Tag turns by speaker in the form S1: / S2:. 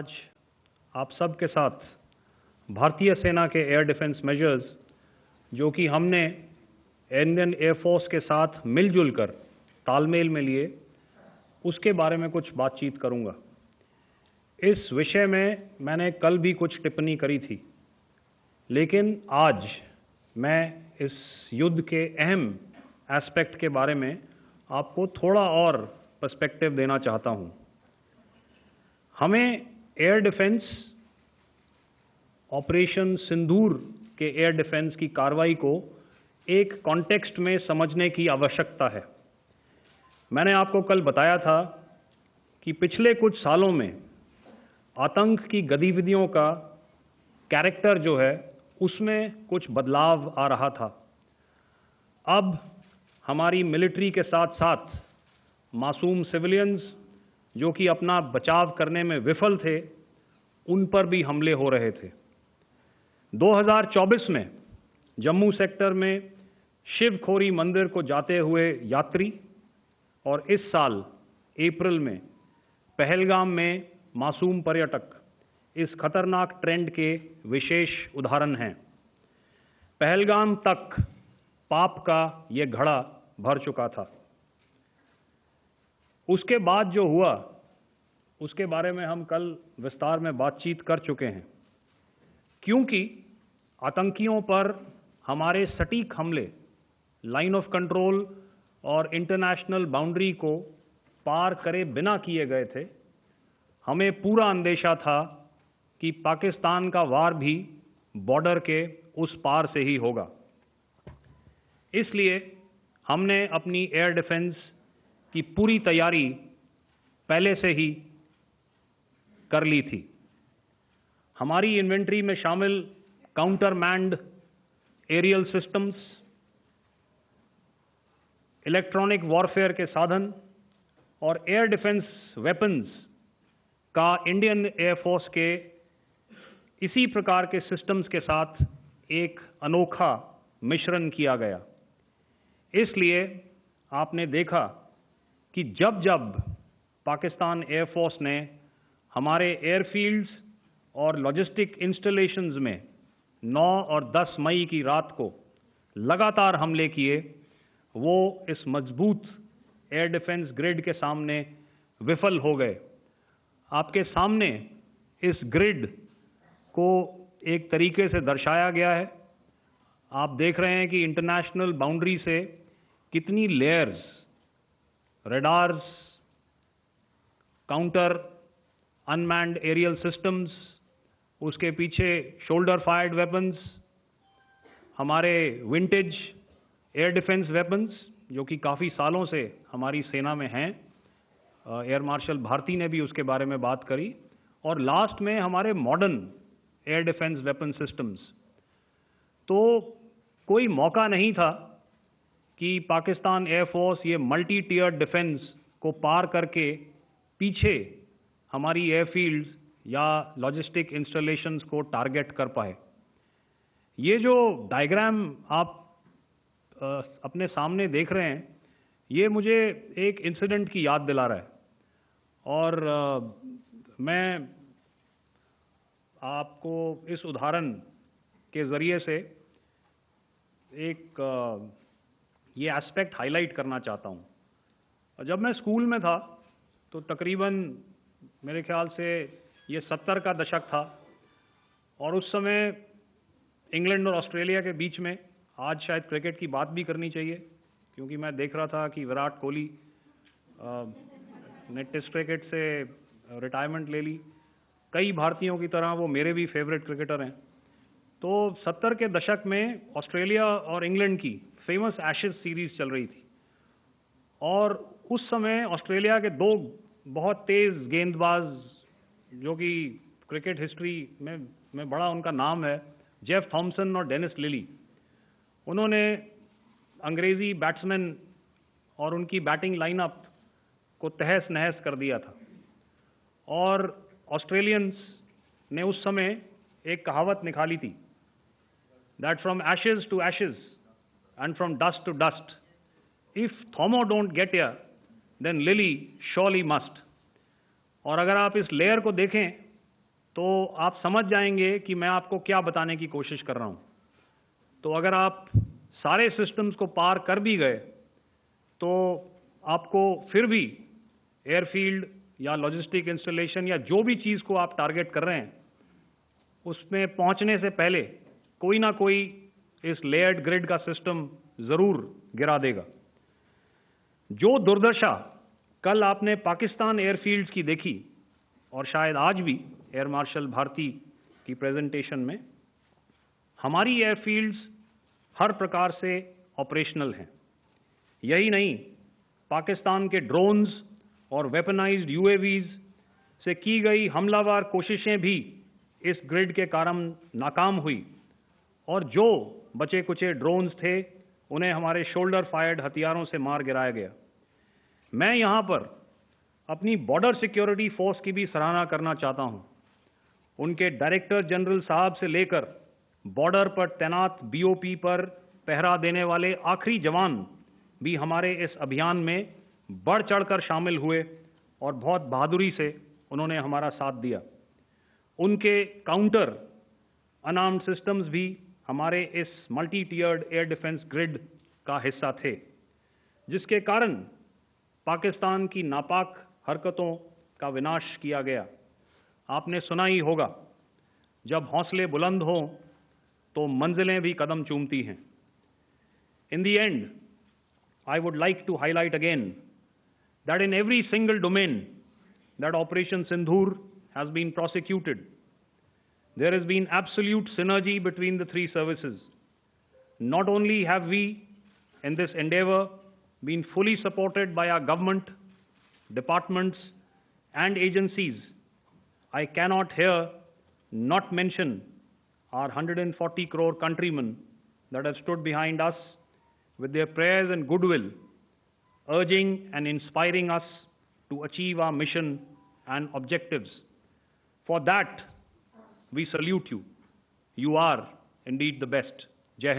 S1: आज आप सब के साथ भारतीय सेना के एयर डिफेंस मेजर्स जो कि हमने इंडियन एयरफोर्स के साथ मिलजुल कर तालमेल में लिए, उसके बारे में कुछ बातचीत करूंगा। इस विषय में मैंने कल भी कुछ टिप्पणी करी थी, लेकिन आज मैं इस युद्ध के अहम एस्पेक्ट के बारे में आपको थोड़ा और पर्सपेक्टिव देना चाहता हूं। हमें एयर डिफेंस ऑपरेशन सिंदूर के एयर डिफेंस की कार्रवाई को एक कॉन्टेक्स्ट में समझने की आवश्यकता है। मैंने आपको कल बताया था कि पिछले कुछ सालों में आतंक की गतिविधियों का कैरेक्टर जो है उसमें कुछ बदलाव आ रहा था। अब हमारी मिलिट्री के साथ साथ मासूम सिविलियंस जो कि अपना बचाव करने में विफल थे, उन पर भी हमले हो रहे थे। 2024 में जम्मू सेक्टर में शिवखोरी मंदिर को जाते हुए यात्री और इस साल अप्रैल में पहलगाम में मासूम पर्यटक इस खतरनाक ट्रेंड के विशेष उदाहरण हैं। पहलगाम तक पाप का ये घड़ा भर चुका था। उसके बाद जो हुआ उसके बारे में हम कल विस्तार में बातचीत कर चुके हैं, क्योंकि आतंकियों पर हमारे सटीक हमले लाइन ऑफ कंट्रोल और इंटरनेशनल बाउंड्री को पार करे बिना किए गए थे। हमें पूरा अंदेशा था कि पाकिस्तान का वार भी बॉर्डर के उस पार से ही होगा। इसलिए हमने अपनी एयर डिफेंस की पूरी तैयारी पहले से ही कर ली थी। हमारी इन्वेंट्री में शामिल counter manned aerial systems, electronic warfare के साधन और एयर डिफेंस वेपन्स का इंडियन एयरफोर्स के इसी प्रकार के सिस्टम्स के साथ एक अनोखा मिश्रण किया गया। इसलिए आपने देखा कि जब जब पाकिस्तान एयरफोर्स ने हमारे एयरफील्ड्स और लॉजिस्टिक इंस्टॉलेशंस में 9 और 10 मई की रात को लगातार हमले किए, वो इस मजबूत एयर डिफेंस ग्रिड के सामने विफल हो गए। आपके सामने इस ग्रिड को एक तरीके से दर्शाया गया है। आप देख रहे हैं कि इंटरनेशनल बाउंड्री से कितनी layers, radars, counter unmanned aerial systems, उसके पीछे शोल्डर फायर्ड वेपन्स, हमारे विंटेज एयर डिफेंस वेपन्स जो कि काफ़ी सालों से हमारी सेना में हैं। एयर मार्शल भारती ने भी उसके बारे में बात करी। और लास्ट में हमारे modern air defence weapon systems. तो कोई मौका नहीं था कि पाकिस्तान एयरफोर्स ये मल्टी टियर डिफेंस को पार करके पीछे हमारी एयरफील्ड्स या लॉजिस्टिक इंस्टॉलेशंस को टारगेट कर पाए। ये जो डायग्राम आप अपने सामने देख रहे हैं, ये मुझे एक इंसिडेंट की याद दिला रहा है। और मैं आपको इस उदाहरण के ज़रिए से एक ये एस्पेक्ट हाईलाइट करना चाहता हूँ। जब मैं स्कूल में था तो तकरीबन मेरे ख्याल से ये 70 का दशक था, और उस समय इंग्लैंड और ऑस्ट्रेलिया के बीच में, आज शायद क्रिकेट की बात भी करनी चाहिए क्योंकि मैं देख रहा था कि विराट कोहली ने टेस्ट क्रिकेट से रिटायरमेंट ले ली। कई भारतीयों की तरह वो मेरे भी फेवरेट क्रिकेटर हैं। तो 70 के दशक में ऑस्ट्रेलिया और इंग्लैंड की फेमस एशेज सीरीज चल रही थी, और उस समय ऑस्ट्रेलिया के दो बहुत तेज़ गेंदबाज जो कि क्रिकेट हिस्ट्री में बड़ा उनका नाम है, जेफ थॉमसन और डेनिस लिली, उन्होंने अंग्रेज़ी बैट्समैन और उनकी बैटिंग लाइनअप को तहस नहस कर दिया था। और ऑस्ट्रेलियंस ने उस समय एक कहावत निकाली थी, that from ashes to ashes and from dust to dust, if Thommo don't get here then Lilly surely must. और अगर आप इस लेयर को देखें तो आप समझ जाएंगे कि मैं आपको क्या बताने की कोशिश कर रहा हूं। तो अगर आप सारे सिस्टम्स को पार कर भी गए तो आपको फिर भी एयरफील्ड या लॉजिस्टिक इंस्टॉलेशन या जो भी चीज़ को आप टारगेट कर रहे हैं उसमें पहुंचने से पहले कोई ना कोई इस लेयर्ड ग्रिड का सिस्टम ज़रूर गिरा देगा। जो दुर्दशा कल आपने पाकिस्तान एयरफील्ड्स की देखी और शायद आज भी एयर मार्शल भारती की प्रेजेंटेशन में, हमारी एयरफील्ड्स हर प्रकार से ऑपरेशनल हैं। यही नहीं, पाकिस्तान के ड्रोन्स और वेपनाइज्ड यूएवीज से की गई हमलावर कोशिशें भी इस ग्रिड के कारण नाकाम हुई और जो बचे कुचे ड्रोन्स थे उन्हें हमारे शोल्डर फायर्ड हथियारों से मार गिराया गया। मैं यहाँ पर अपनी बॉर्डर सिक्योरिटी फोर्स की भी सराहना करना चाहता हूँ। उनके डायरेक्टर जनरल साहब से लेकर बॉर्डर पर तैनात बीओपी पर पहरा देने वाले आखिरी जवान भी हमारे इस अभियान में बढ़ चढ़कर शामिल हुए और बहुत बहादुरी से उन्होंने हमारा साथ दिया। उनके काउंटर अनआर्म्ड सिस्टम्स भी हमारे इस मल्टी टियर्ड एयर डिफेंस ग्रिड का हिस्सा थे, जिसके कारण पाकिस्तान की नापाक हरकतों का विनाश किया गया। आपने सुना ही होगा, जब हौसले बुलंद हों तो मंजिलें भी कदम चूमती हैं। In the end, I would like to highlight again that in every single domain that Operation Sindhur has been prosecuted, there has been absolute synergy between the three services. Not only have we, in this endeavor, been fully supported by our government, departments, and agencies, I cannot here not mention our 140 crore countrymen that have stood behind us with their prayers and goodwill, urging and inspiring us to achieve our mission and objectives. For that, we salute you. You are indeed the best.